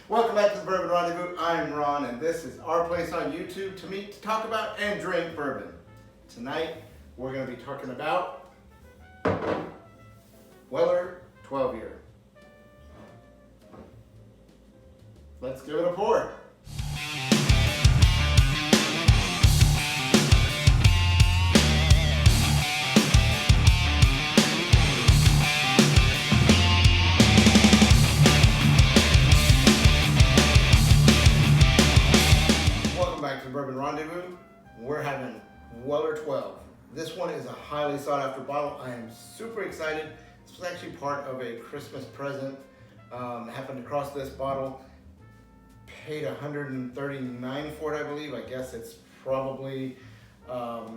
Welcome back to the Bourbon Rendezvous. I'm Ron, and this is our place on YouTube to meet, to talk about, and drink bourbon. Tonight, we're going to be talking about Weller 12-year. Let's give it a pour. Bourbon Rendezvous, we're having Weller 12. This one is a highly sought after bottle. I am super excited. This was actually part of a Christmas present. Happened across this bottle. Paid $139 for it, I believe. I guess it's probably a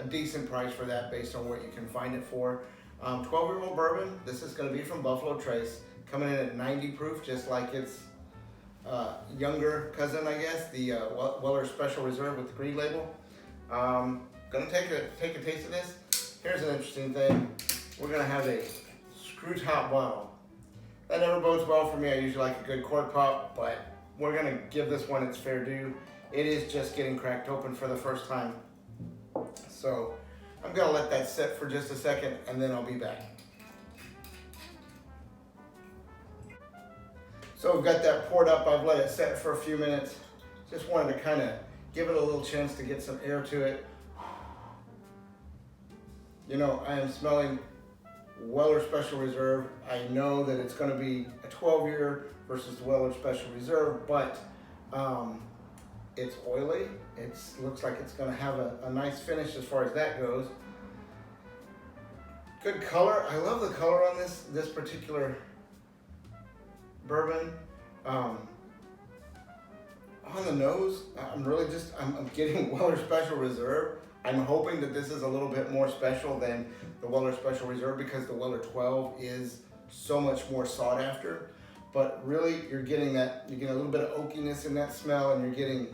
decent price for that based on what you can find it for. 12-year-old bourbon. This is going to be from Buffalo Trace, coming in at 90 proof, just like its younger cousin, I guess, the Weller Special Reserve with the green label. Gonna take a taste of this. Here's an interesting thing. We're gonna have a screw top bottle. That never bodes well for me. I usually like a good cork pop, but we're gonna give this one its fair due. It is just getting cracked open for the first time. So I'm gonna let that sit for just a second and then I'll be back. So we've got that poured up. I've let it set for a few minutes. Just wanted to kind of give it a little chance to get some air to it. You know, I am smelling Weller Special Reserve. I know that it's going to be a 12-year versus the Weller Special Reserve, but it's oily. It looks like it's going to have a nice finish as far as that goes. Good color. I love the color on this particular bourbon. On the nose, I'm getting Weller Special Reserve. I'm hoping that this is a little bit more special than the Weller Special Reserve because the Weller 12 is so much more sought after. But really, you're getting a little bit of oakiness in that smell, and you're getting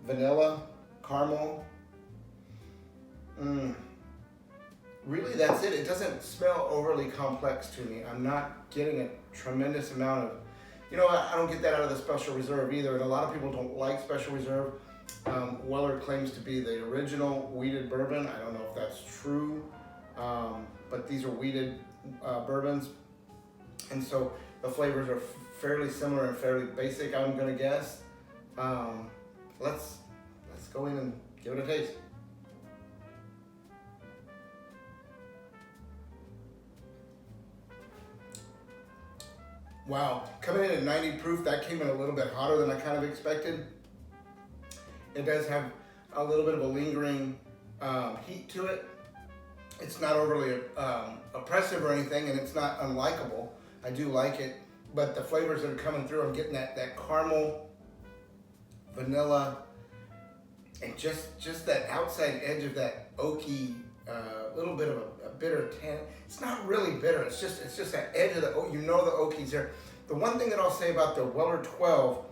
vanilla, caramel. Really, that's it. It doesn't smell overly complex to me. I'm not getting a tremendous amount of, I don't get that out of the Special Reserve either. And a lot of people don't like Special Reserve. Weller claims to be the original wheated bourbon. I don't know if that's true, but these are wheated bourbons. And so the flavors are fairly similar and fairly basic, I'm gonna guess. Let's go in and give it a taste. Wow, coming in at 90 proof, that came in a little bit hotter than I kind of expected. It does have a little bit of a lingering heat to it. It's not overly oppressive or anything, and it's not unlikable. I do like it, but the flavors that are coming through, I'm getting that caramel, vanilla, and just that outside edge of that oaky, little bit of a bitter tan. It's not really bitter. It's just that edge of the oaky's there. The one thing that I'll say about the Weller 12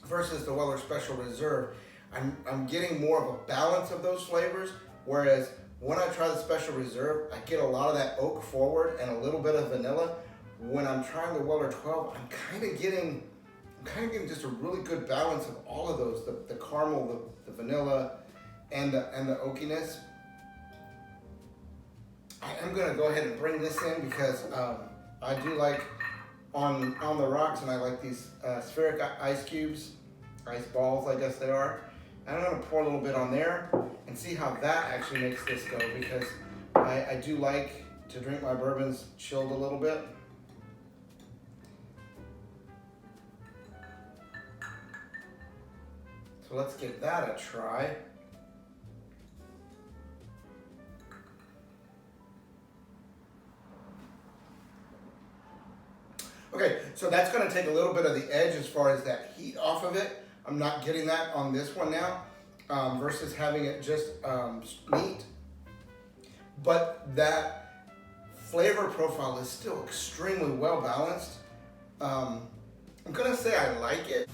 versus the Weller Special Reserve, I'm getting more of a balance of those flavors. Whereas when I try the Special Reserve, I get a lot of that oak forward and a little bit of vanilla. When I'm trying the Weller 12, I'm kind of getting just a really good balance of all of those: the caramel, the vanilla, and the oakiness. I'm gonna go ahead and bring this in because I do like on the rocks, and I like these spheric ice cubes, ice balls, I guess they are. And I'm gonna pour a little bit on there and see how that actually makes this go, because I do like to drink my bourbons chilled a little bit. So let's give that a try. Okay, so that's going to take a little bit of the edge as far as that heat off of it. I'm not getting that on this one now, versus having it just neat. But that flavor profile is still extremely well balanced. I'm going to say I like it.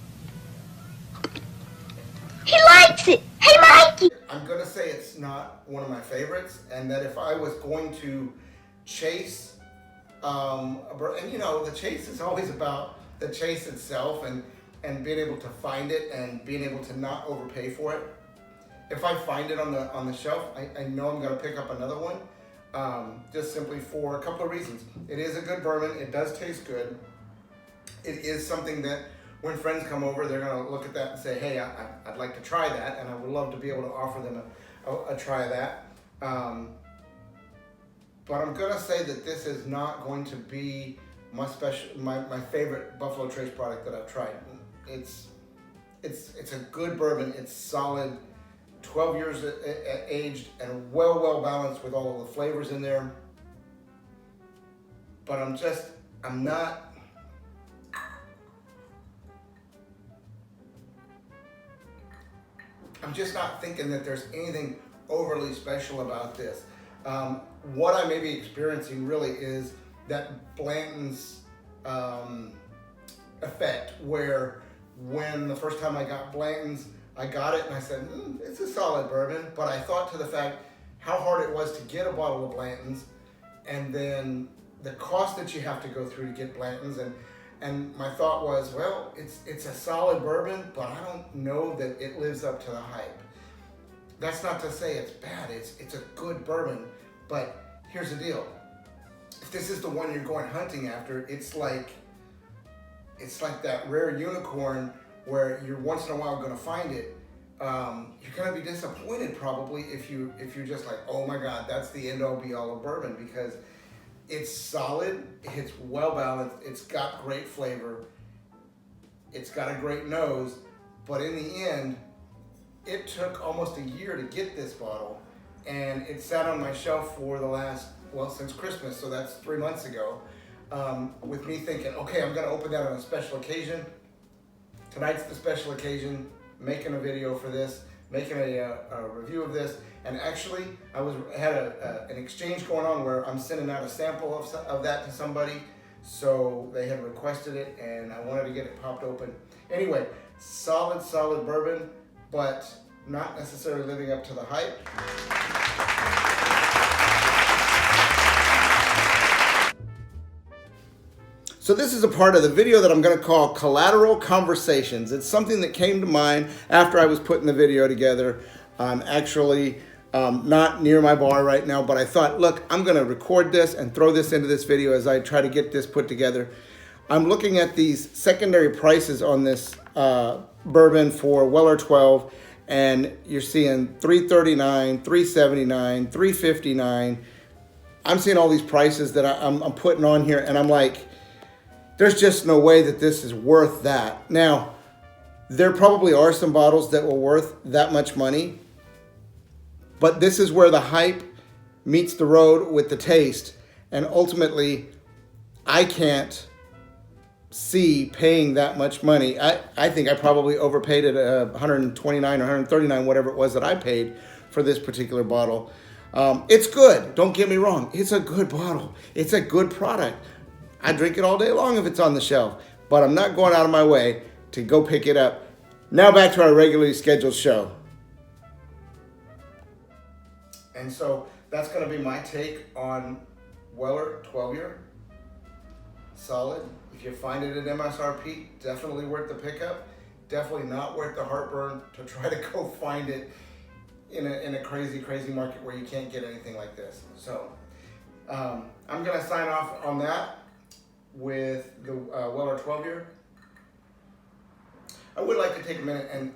He likes it. Hey, Mikey! I'm going to say it's not one of my favorites, and that if I was going to chase And you know, the chase is always about the chase itself and being able to find it and being able to not overpay for it. If I find it on the shelf, I know I'm gonna pick up another one, just simply for a couple of reasons. It is a good bourbon, it does taste good. It is something that when friends come over, they're gonna look at that and say, hey, I'd like to try that, and I would love to be able to offer them a try of that. But I'm gonna say that this is not going to be my favorite Buffalo Trace product that I've tried. It's a good bourbon. It's solid, 12 years aged, and well balanced with all of the flavors in there. But I'm just not thinking that there's anything overly special about this. What I may be experiencing really is that Blanton's effect, where when the first time I got Blanton's, I got it and I said, it's a solid bourbon, but I thought to the fact how hard it was to get a bottle of Blanton's, and then the cost that you have to go through to get Blanton's, and my thought was, well, it's a solid bourbon, but I don't know that it lives up to the hype. That's not to say it's bad, it's a good bourbon, but here's the deal. If this is the one you're going hunting after, it's like that rare unicorn where you're once in a while gonna find it. You're gonna be disappointed probably if you're just like, oh my God, that's the end all be all of bourbon, because it's solid, it's well balanced, it's got great flavor, it's got a great nose, but in the end, it took almost a year to get this bottle, and it sat on my shelf for the last, since Christmas, so that's 3 months ago, with me thinking, okay, I'm gonna open that on a special occasion. Tonight's the special occasion, making a video for this, making a review of this, and actually I had an exchange going on where I'm sending out a sample of that to somebody, so they had requested it and I wanted to get it popped open. Anyway, solid bourbon, but not necessarily living up to the hype. So this is a part of the video that I'm going to call Collateral Conversations. It's something that came to mind after I was putting the video together. I'm actually not near my bar right now, but I thought, look, I'm going to record this and throw this into this video as I try to get this put together. I'm looking at these secondary prices on this bourbon for Weller 12, and you're seeing $339, $379, $359. I'm seeing all these prices that I'm putting on here, and I'm like, there's just no way that this is worth that. Now, there probably are some bottles that were worth that much money, but this is where the hype meets the road with the taste, and ultimately, I can't see paying that much money. I think I probably overpaid it $129 or $139, whatever it was that I paid for this particular bottle. It's good, don't get me wrong. It's a good bottle. It's a good product. I drink it all day long if it's on the shelf, but I'm not going out of my way to go pick it up. Now back to our regularly scheduled show. And so that's going to be my take on Weller 12-year. Solid. If you find it at MSRP, definitely worth the pickup. Definitely not worth the heartburn to try to go find it in a crazy market where you can't get anything like this. So I'm going to sign off on that with the Weller 12-year. I would like to take a minute, and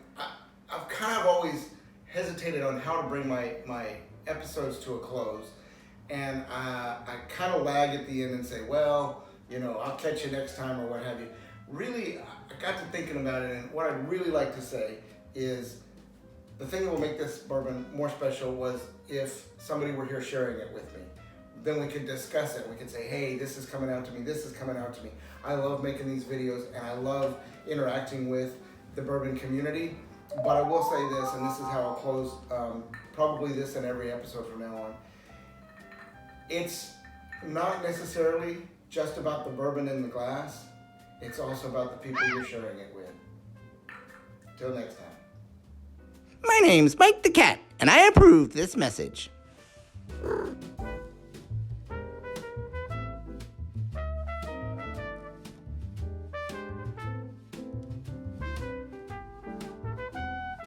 I've kind of always hesitated on how to bring my episodes to a close, and I kind of lag at the end and say, well, you know, I'll catch you next time or what have you. Really, I got to thinking about it, and what I'd really like to say is the thing that will make this bourbon more special was if somebody were here sharing it with me. Then we could discuss it. We could say, hey, this is coming out to me, this is coming out to me. I love making these videos, and I love interacting with the bourbon community. But I will say this, and this is how I'll close probably this in every episode from now on. It's not necessarily just about the bourbon in the glass. It's also about the people you're sharing it with. Till next time. My name's Mike the Cat, and I approve this message.